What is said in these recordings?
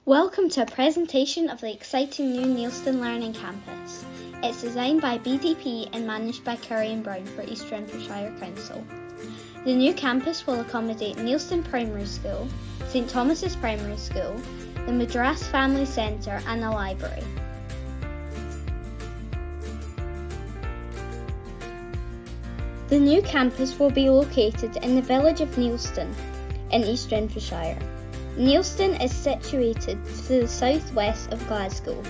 Welcome to a presentation of the exciting new Neilston Learning Campus. It's designed by BDP and managed by Curry and Brown for East Renfrewshire Council. The new campus will accommodate Neilston Primary School, St Thomas's Primary School, the Madras Family Centre and a library. The new campus will be located in the village of Neilston in East Renfrewshire. Neilston is situated to the southwest of Glasgow.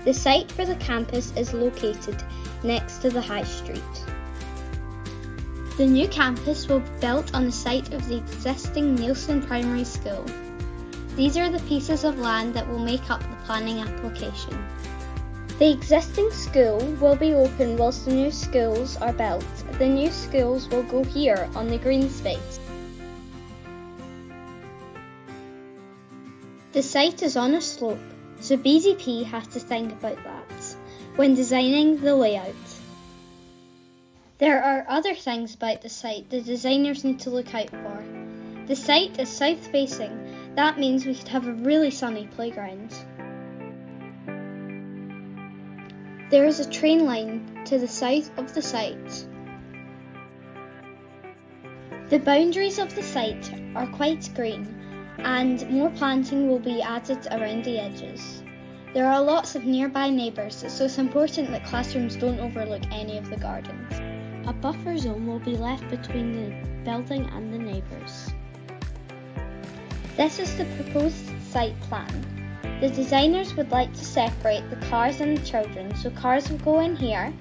The site for the campus is located next to the High Street. The new campus will be built on the site of the existing Neilston Primary School. These are the pieces of land that will make up the planning application. The existing school will be open whilst the new schools are built. The new schools will go here on the green space. The site is on a slope, so BDP has to think about that when designing the layout. There are other things about the site the designers need to look out for. The site is south facing, that means we could have a really sunny playground. There is a train line to the south of the site. The boundaries of the site are quite green and more planting will be added around the edges. There are lots of nearby neighbours, so it's important that classrooms don't overlook any of the gardens. A buffer zone will be left between the building and the neighbours. This is the proposed site plan. The designers would like to separate the cars and the children, so cars will go in here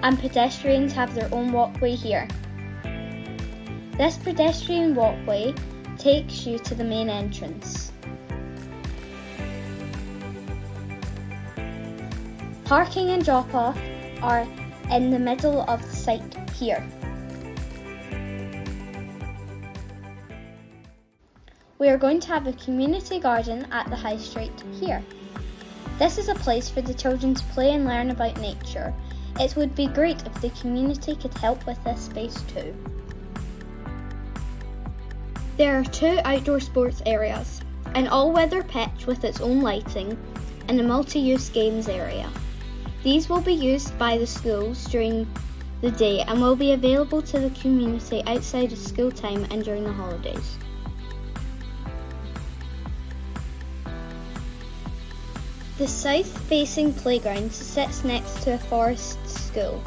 and pedestrians have their own walkway here. This pedestrian walkway takes you to the main entrance. Parking and drop-off are in the middle of the site here. We are going to have a community garden at the High Street here. This is a place for the children to play and learn about nature. It would be great if the community could help with this space too. There are 2 outdoor sports areas, an all-weather pitch with its own lighting, and a multi-use games area. These will be used by the schools during the day and will be available to the community outside of school time and during the holidays. The south-facing playground sits next to a forest school.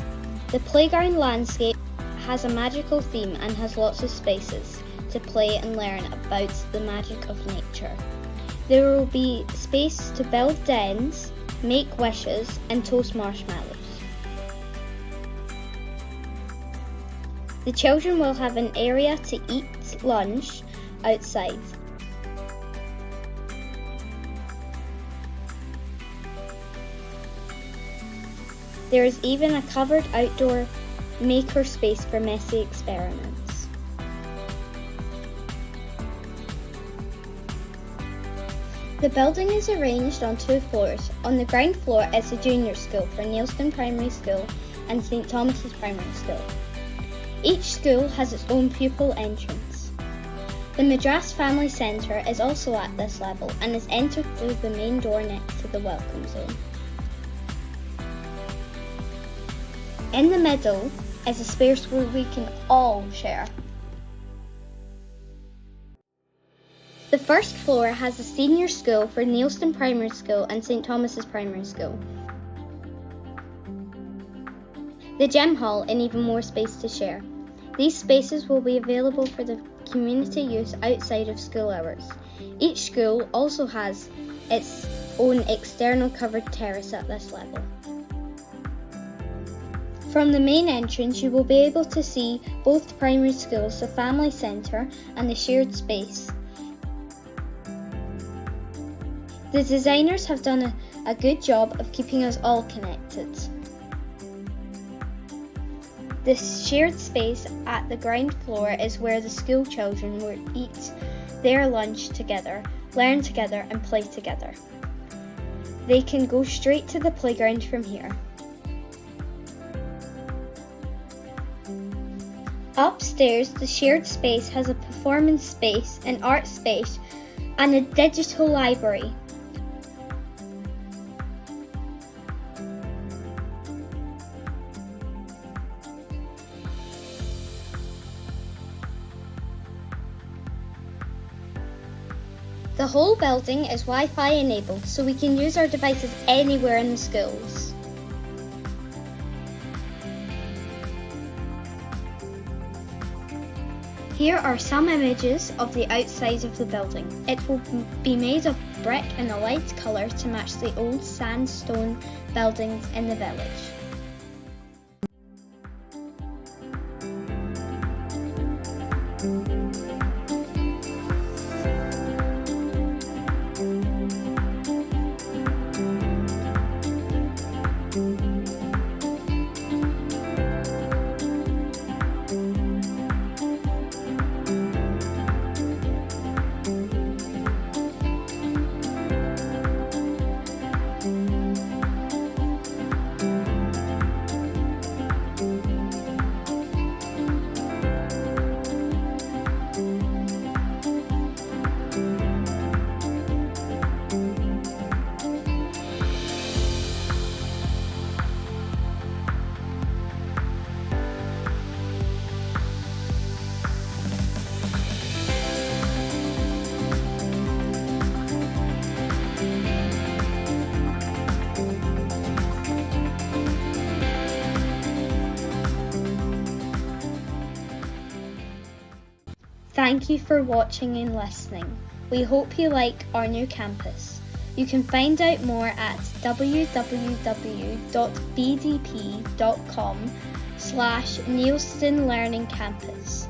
The playground landscape has a magical theme and has lots of spaces to play and learn about the magic of nature. There will be space to build dens, make wishes and toast marshmallows. The children will have an area to eat lunch outside. There is even a covered outdoor maker space for messy experiments. The building is arranged on 2 floors. On the ground floor is the junior school for Neilston Primary School and St Thomas's Primary School. Each school has its own pupil entrance. The Madras Family Centre is also at this level and is entered through the main door next to the welcome zone. In the middle is a space where we can all share. The first floor has a senior school for Neilston Primary School and St Thomas's Primary School. The gym hall and even more space to share. These spaces will be available for the community use outside of school hours. Each school also has its own external covered terrace at this level. From the main entrance you will be able to see both the primary schools, the family centre and the shared space. The designers have done a good job of keeping us all connected. The shared space at the ground floor is where the school children will eat their lunch together, learn together and play together. They can go straight to the playground from here. Upstairs, the shared space has a performance space, an art space, and a digital library. The whole building is Wi-Fi enabled, so we can use our devices anywhere in the schools. Here are some images of the outside of the building. It will be made of brick in a light colour to match the old sandstone buildings in the village. Thank you for watching and listening. We hope you like our new campus. You can find out more at www.bdp.com/Neilston Learning Campus.